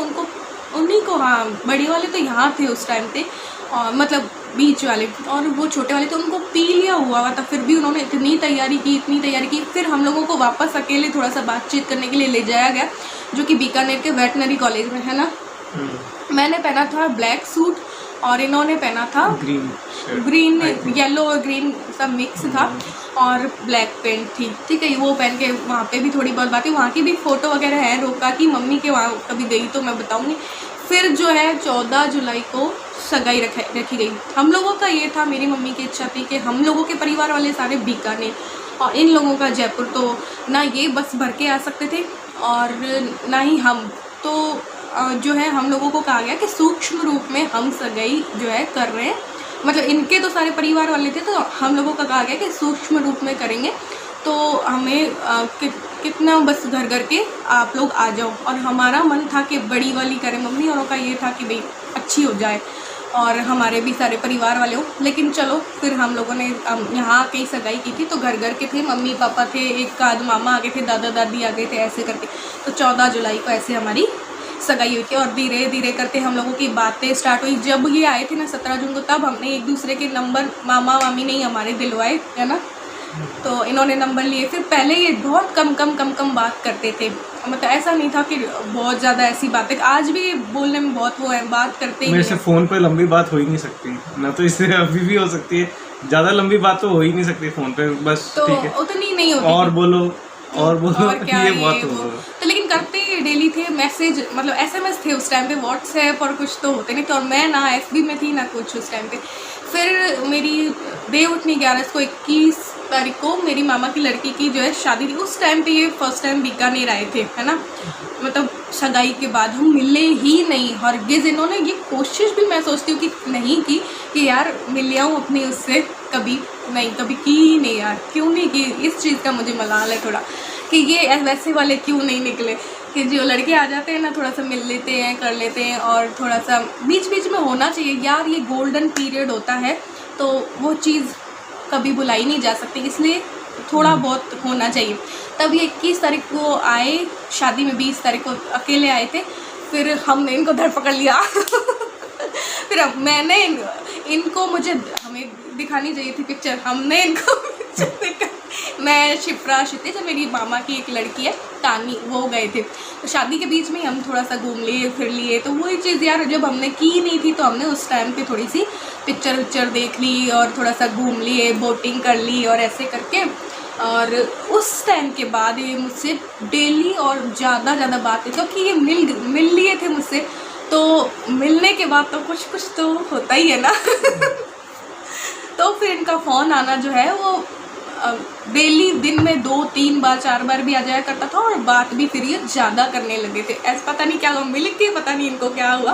उन्हीं को, हाँ बड़ी वाले तो यहाँ थे उस टाइम पे, और मतलब बीच वाले, और वो छोटे वाले तो उनको पी लिया हुआ था। फिर भी उन्होंने इतनी तैयारी की। फिर हम लोगों को वापस अकेले थोड़ा सा बातचीत करने के लिए ले जाया गया, जो कि बीकानेर के वेटनरी कॉलेज में है ना। मैंने पहना था ब्लैक सूट और इन्होंने पहना था ग्रीन, येलो और ग्रीन सब मिक्स था, और ब्लैक पेंट थी, ठीक है। वो पहन के वहाँ पे भी थोड़ी बहुत बातें, वहाँ की भी फ़ोटो वगैरह है रोका की, मम्मी के वहाँ कभी गई तो मैं बताऊँगी। फिर जो है 14 जुलाई को सगाई रखी गई। हम लोगों का ये था, मेरी मम्मी की इच्छा थी कि हम लोगों के परिवार वाले सारे बीकानेर और इन लोगों का जयपुर। तो ना ये बस भर के आ सकते थे और ना ही हम। तो जो है हम लोगों को कहा गया कि सूक्ष्म रूप में हम सगाई जो है कर रहे हैं। मतलब इनके तो सारे परिवार वाले थे, तो हम लोगों का कहा गया कि सूक्ष्म रूप में करेंगे। तो हमें कितना बस घर घर के आप लोग आ जाओ। और हमारा मन था कि बड़ी वाली करें, मम्मी औरों का ये था कि भाई अच्छी हो जाए और हमारे भी सारे परिवार वाले हो। लेकिन चलो फिर हम लोगों ने यहाँ कई सगाई की थी, तो घर घर के थे, मम्मी पापा थे, एक आध मामा आ गए थे, दादा दादी आ गए थे, ऐसे करके। तो 14 जुलाई को ऐसे हमारी सगाई हुई थी। और धीरे धीरे करते हम लोगों की बातें स्टार्ट हुई। जब ये आए थे ना 17 जून को, तब हमने एक दूसरे के नंबर मामा मामी ने ही हमारे दिलवाए, है ना। तो इन्होंने नंबर लिए। फिर पहले ये बहुत कम बात करते थे, मतलब ऐसा नहीं था कि बहुत ज़्यादा ऐसी बातें। आज भी बोलने में बहुत वो है, बात करते ही मेरे से फ़ोन पे लंबी बात हो ही नहीं सकती ना, तो इससे अभी भी हो सकती है। ज़्यादा लंबी बात तो हो ही नहीं सकती फ़ोन पे, बस तो ठीक है, उतनी नहीं होती और बोलो और क्या ये बहुत हो। तो लेकिन करते डेली थे मैसेज, मतलब SMS थे उस टाइम पे, व्हाट्सएप और कुछ तो होते नहीं थे, और मैं ना FB में थी ना कुछ उस टाइम पे। फिर मेरी देवउठनी 11 को 21 तारीख को मेरी मामा की लड़की की जो है शादी थी। उस टाइम पे ये फर्स्ट टाइम बीकानेर आए थे, है ना, मतलब सगाई के बाद हम मिले ही नहीं। हरगिज़ इन्होंने ये कोशिश भी मैं सोचती हूँ कि नहीं की कि यार मिल आऊँ अपनी उससे, कभी नहीं, कभी की ही नहीं यार, क्यों नहीं की। इस चीज़ का मुझे मलाल है थोड़ा कि ये वैसे वाले क्यों नहीं निकले, कि जो लड़के आ जाते हैं ना थोड़ा सा मिल लेते हैं, कर लेते हैं, और थोड़ा सा बीच बीच में होना चाहिए यार, ये गोल्डन पीरियड होता है, तो वो चीज़ कभी बुलाई नहीं जा सकती, इसलिए थोड़ा बहुत होना चाहिए। तब ये 21 तारीख को आए शादी में, 20 तारीख को अकेले आए थे। फिर हमने इनको धर पकड़ लिया फिर अब मैंने इनको, मुझे हमें दिखानी चाहिए थी पिक्चर, हमने इनको मैं, शिप्रा, क्षितिज, मेरी मामा की एक लड़की है तानी, वो गए थे। तो शादी के बीच में हम थोड़ा सा घूम लिए फिर लिए, तो वही चीज़ यार जब हमने की नहीं थी तो हमने उस टाइम पे थोड़ी सी पिक्चर विक्चर देख ली और थोड़ा सा घूम लिए, बोटिंग कर ली और ऐसे करके। और उस टाइम के बाद ये मुझसे डेली और ज़्यादा बात, क्योंकि ये मिल लिए थे मुझसे, तो मिलने के बाद तो कुछ तो होता ही है ना तो फिर इनका फ़ोन आना जो है वो डेली दिन में 2, 3 बार, 4 बार भी आ जाया करता था, और बात भी फिर ये ज़्यादा करने लगे थे। ऐसा पता नहीं क्या हुआ, मिल के पता नहीं इनको क्या हुआ,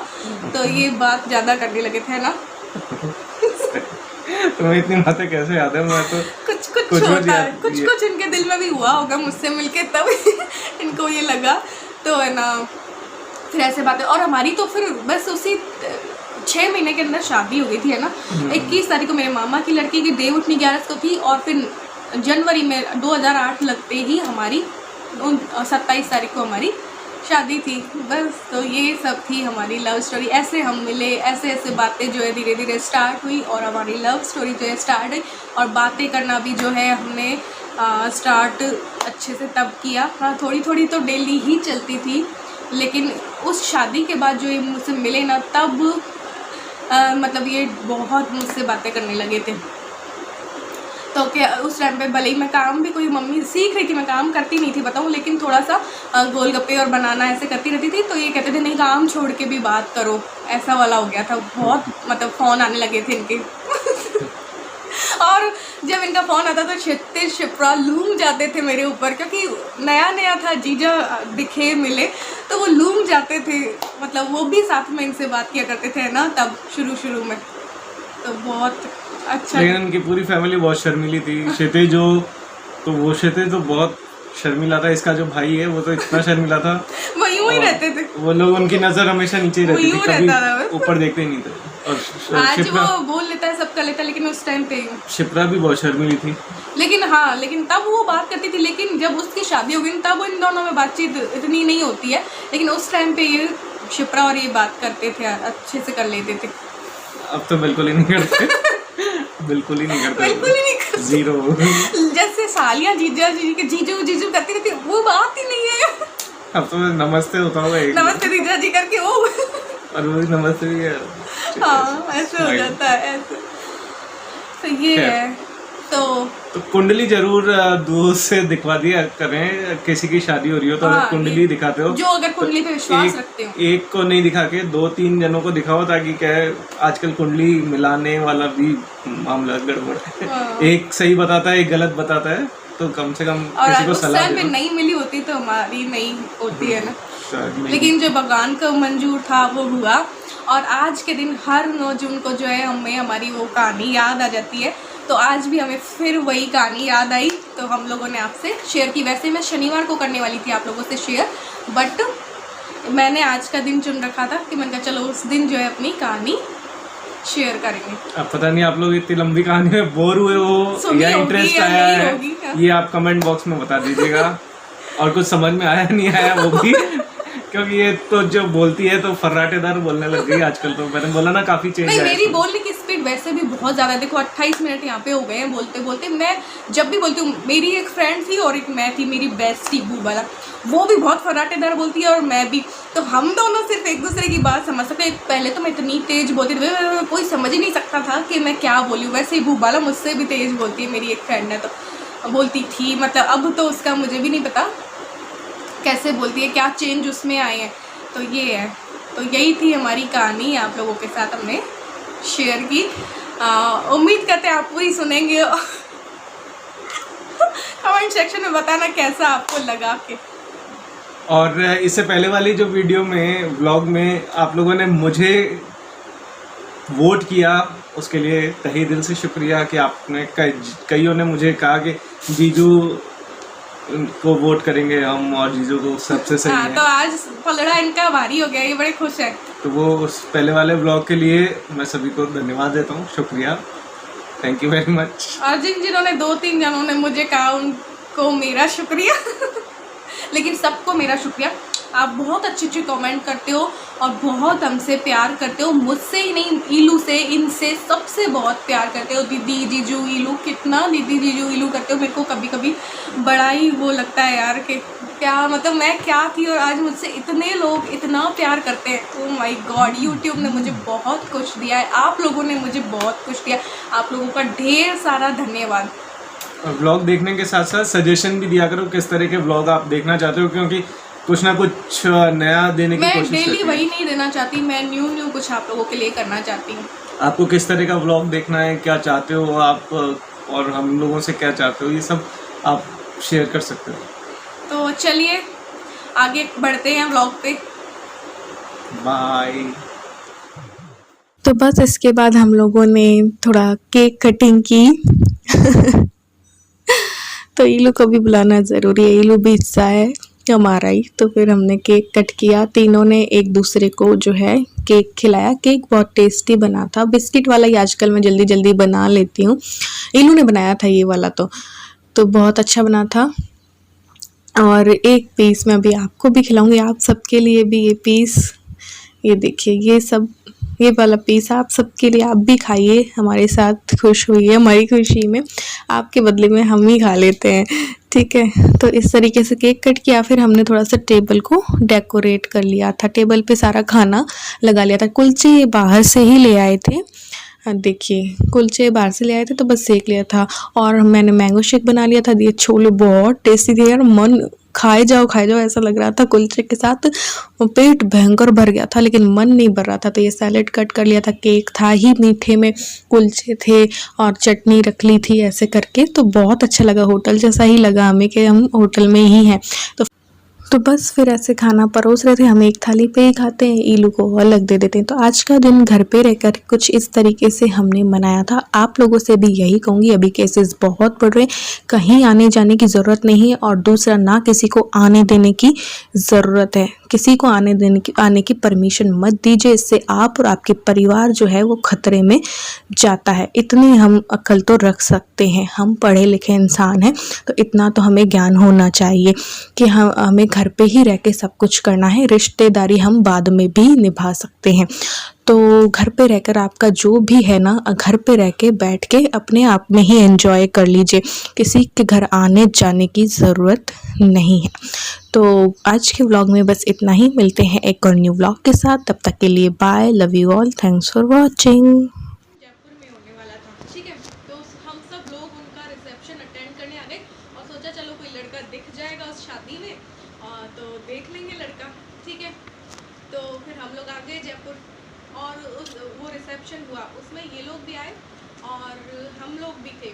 तो ये बात ज़्यादा करने लगे थे ना तुम्हें इतनी बातें कैसे याद है? मैं तो कुछ होता है, कुछ इनके दिल में भी हुआ होगा मुझसे मिलके, तब इनको ये लगा, तो है ना, फिर ऐसे बातें। और हमारी तो फिर बस उसी 6 महीने के अंदर शादी हो गई थी, है ना। 21 तारीख को मेरे मामा की लड़की की देवउठनी 11 को थी, और फिर जनवरी में 2008 लगते ही हमारी 27 तारीख को हमारी शादी थी। बस, तो ये सब थी हमारी लव स्टोरी। ऐसे हम मिले, ऐसे ऐसे बातें जो है धीरे धीरे स्टार्ट हुई, और हमारी लव स्टोरी जो है स्टार्ट हुई। और बातें करना भी जो है हमने स्टार्ट अच्छे से तब किया। हाँ, थोड़ी थोड़ी तो डेली ही चलती थी, लेकिन उस शादी के बाद जो ये मुझसे मिले ना, तब मतलब ये बहुत मुझसे बातें करने लगे थे। तो क्या उस टाइम पे भले ही मैं काम भी, कोई मम्मी सीख रही थी, मैं काम करती नहीं थी बताऊँ, लेकिन थोड़ा सा गोलगप्पे और बनाना ऐसे करती रहती थी, तो ये कहते थे नहीं काम छोड़ के भी बात करो, ऐसा वाला हो गया था। बहुत मतलब फ़ोन आने लगे थे इनके और जब इनका फ़ोन आता तो क्षितिज, शिप्रा लूम जाते थे मेरे ऊपर, क्योंकि नया नया था, जीजा दिखे मिले तो वो लूम जाते थे, मतलब वो भी साथ में इनसे बात किया करते थे ना तब शुरू में, तो बहुत अच्छा। लेकिन उनकी पूरी फैमिली बहुत शर्मीली थी। क्षितिज तो बहुत शर्मिला था, इसका जो भाई है वो तो इतना शर्मिला था वो यूं ही रहते थे, वो लोग, उनकी नज़र हमेशा नीचे ही रहती थी, कभी ऊपर देखते ही नहीं थे। और आज वो बोल लेता है, सब कर लेता है, लेकिन उस टाइम पे शिप्रा भी बहुत शर्मीली थी। लेकिन तब वो बात करती थी, लेकिन जब उसकी शादी हो गई तब इन दोनों में बातचीत इतनी नहीं होती है, लेकिन उस टाइम पे ये शिप्रा और ये बात करते थे, अच्छे से कर लेते थे। अब तो बिल्कुल ही नहीं करते बिल्कुल ही नहीं करते, जीरो। जैसे सालियाँ जीजा जी के जीजू करती रहती, वो बात ही नहीं है। अब तो नमस्ते होता होगा, नमस्ते जीजा जी करके वो और वो भी नमस्ते भी है। हाँ, ऐसे हो जाता है ऐसे। तो ये है, तो कुंडली जरूर दूर से दिखवा दिया करें, किसी की शादी हो रही हो तो अगर कुंडली दिखाते हो, जो अगर कुंडली पे विश्वास रखते हो, एक को नहीं दिखा के 2-3 जनों को दिखाओ, ताकि क्या है आजकल कुंडली मिलाने वाला भी मामला गड़बड़ है। एक सही बताता है, एक गलत बताता है, तो कम से कम किसी को सलाह दे। नहीं मिली होती तो हमारी नहीं होती है ना, लेकिन जो भगवान को मंजूर था वो हुआ। और आज के दिन हर 9 जून को जो है हमें हमारी वो कहानी याद आ जाती है, तो आज भी हमें फिर वही कहानी याद आई, तो हम लोगों ने आपसे शेयर की। वैसे मैं शनिवार को करने वाली थी आप लोगों से शेयर, बट मैंने आज का दिन चुन रखा था कि मैंने कहा चलो उस दिन जो है अपनी कहानी शेयर करेंगे। अब पता नहीं आप लोग इतनी लंबी कहानी में बोर हुए हो या इंटरेस्ट आया है, ये आप कमेंट बॉक्स में बता दीजिएगा। और कुछ समझ में आया नहीं आया वो भी क्योंकि ये तो जो बोलती है तो फर्राटेदार बोलने लग गई आजकल, तो मैंने बोला ना काफ़ी चेंज है। मेरी बोलने की स्पीड वैसे भी बहुत ज़्यादा, देखो 28 मिनट यहाँ पे हो गए हैं बोलते बोलते। मैं जब भी बोलती हूँ, मेरी एक फ्रेंड थी और एक मैं थी, मेरी बेस्टी बूबाला, वो भी बहुत फर्राटेदार बोलती है और मैं भी, तो हम दोनों सिर्फ एक दूसरे की बात समझ सकते। पहले तो मैं इतनी तेज़ बोलती थी, कोई समझ ही नहीं सकता था कि मैं क्या बोली हूँ। वैसे ही बूबाला मुझसे भी तेज़ बोलती है, मेरी एक फ्रेंड है तो बोलती थी, मतलब अब तो उसका मुझे भी नहीं पता, कैसे बोलती है, क्या चेंज उसमें आए हैं। तो ये है, तो यही थी हमारी कहानी, आप लोगों के साथ हमने शेयर की। उम्मीद करते हैं आप पूरी सुनेंगे। कमेंट सेक्शन में बताना कैसा आपको लगा के। और इससे पहले वाली जो वीडियो में व्लॉग में आप लोगों ने मुझे वोट किया, उसके लिए तहे दिल से शुक्रिया कि आपने कईयों ने मुझे कहा कि जीजू को वोट करेंगे हम और जीजू को सबसे सही है। तो आज पलड़ा इनका भारी हो गया, ये बड़े खुश है। तो वो उस पहले वाले ब्लॉग के लिए मैं सभी को धन्यवाद देता हूँ, शुक्रिया, थैंक यू वेरी मच। और जिन्होंने 2-3 जनों ने मुझे कहा उनको मेरा शुक्रिया। लेकिन सबको मेरा शुक्रिया, आप बहुत अच्छे अच्छे कमेंट करते हो और बहुत हमसे प्यार करते हो, मुझसे ही नहीं, ईलू से, इनसे सबसे बहुत प्यार करते हो। दीदी जीजू ईलू, कितना दीदी जीजू ईलू करते हो। मेरे को कभी कभी बड़ा ही वो लगता है यार कि क्या मतलब मैं क्या थी और आज मुझसे इतने लोग इतना प्यार करते हैं। ओह माय गॉड, यूट्यूब ने मुझे बहुत कुछ दिया है, आप लोगों ने मुझे बहुत कुछ दिया, आप लोगों का ढेर सारा धन्यवाद। व्लॉग देखने के साथ साथ सजेशन भी दिया करो किस तरह के व्लॉग आप देखना चाहते हो, क्योंकि कुछ ना कुछ नया देने की कोशिश करती हूँ। मैं डेली वही नहीं देना चाहती, मैं न्यू कुछ आप लोगों के लिए करना चाहती हूँ। आपको किस तरह का व्लॉग देखना है, क्या चाहते हो आप, और हम लोगों से क्या चाहते हो, ये सब आप शेयर कर सकते हो। तो चलिए आगे बढ़ते हैं व्लॉग पे। बाय। तो बस इसके बाद हम लोगों ने थोड़ा केक कटिंग की। तो ईलू को भी बुलाना ज़रूरी है, ईलू भी हिस्सा है हमारा ही। तो फिर हमने केक कट किया, तीनों ने एक दूसरे को जो है केक खिलाया। केक बहुत टेस्टी बना था, बिस्किट वाला ही आजकल मैं जल्दी जल्दी बना लेती हूँ, ईलू ने बनाया था ये वाला, तो बहुत अच्छा बना था। और एक पीस मैं अभी आपको भी खिलाऊंगी, आप सबके लिए भी ये पीस, ये देखिए ये वाला पीस आप सबके लिए, आप भी खाइए, हमारे साथ खुश होइए, हमारी खुशी में आपके बदले में हम ही खा लेते हैं, ठीक है। तो इस तरीके से केक कट किया, फिर हमने थोड़ा सा टेबल को डेकोरेट कर लिया था, टेबल पे सारा खाना लगा लिया था। कुलचे बाहर से ही ले आए थे, देखिए कुलचे बाहर से ले आए थे तो बस सेक लिया था। और मैंने मैंगो शेक बना लिया था, ये छोले बहुत टेस्टी थे यार, मन खाए जाओ ऐसा लग रहा था। कुलचे के साथ पेट भयंकर भर गया था लेकिन मन नहीं भर रहा था, तो ये सैलेड कट कर लिया था। केक था ही, मीठे में कुलचे थे और चटनी रख ली थी ऐसे करके, तो बहुत अच्छा लगा, होटल जैसा ही लगा हमें कि हम होटल में ही हैं। तो बस फिर ऐसे खाना परोस रहे थे, हम एक थाली पे ही खाते हैं, ईलू को अलग दे देते हैं। तो आज का दिन घर पे रहकर कुछ इस तरीके से हमने मनाया था। आप लोगों से भी यही कहूँगी, अभी केसेस बहुत बढ़ रहे हैं, कहीं आने जाने की ज़रूरत नहीं है। और दूसरा, ना किसी को आने देने की ज़रूरत है, किसी को आने की परमिशन मत दीजिए, इससे आप और आपके परिवार जो है वो खतरे में जाता है। इतनी हम अक्ल तो रख सकते हैं, हम पढ़े लिखे इंसान हैं, तो इतना तो हमें ज्ञान होना चाहिए कि हमें घर पे ही रह के सब कुछ करना है, रिश्तेदारी हम बाद में भी निभा सकते हैं। तो घर पे रहकर आपका जो भी है ना, घर पे रह के बैठ के अपने आप में ही एंजॉय कर लीजिए, किसी के घर आने जाने की ज़रूरत नहीं है। तो आज के व्लॉग में बस इतना ही, मिलते हैं एक और न्यू व्लॉग के साथ, तब तक के लिए bye, love you all, thanks for watching. Jaipur में होने वाला था, ठीक है। तो हम सब लोग उनका रिसेप्शन अटेंड करने आ गए और सोचा चलो कोई लड़का दिख जाएगा उस शादी में, तो देख लेंगे लड़का, ठीक है। तो फिर हम लोग आ गए जयपुर और वो रिसेप्शन हुआ, उसमें ये लोग भी आए और हम लोग भी थे।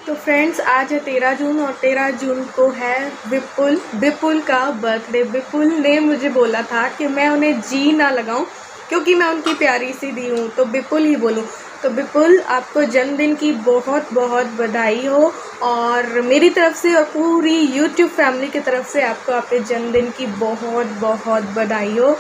तो फ्रेंड्स, आज है 13 जून और 13 जून को है विपुल का बर्थडे। विपुल ने मुझे बोला था कि मैं उन्हें जी ना लगाऊं क्योंकि मैं उनकी प्यारी सी दी हूँ, तो विपुल ही बोलूँ। तो विपुल, आपको जन्मदिन की बहुत बहुत बधाई हो, और मेरी तरफ से और पूरी YouTube फैमिली की तरफ से आपको आपके जन्मदिन की बहुत बहुत बधाई हो।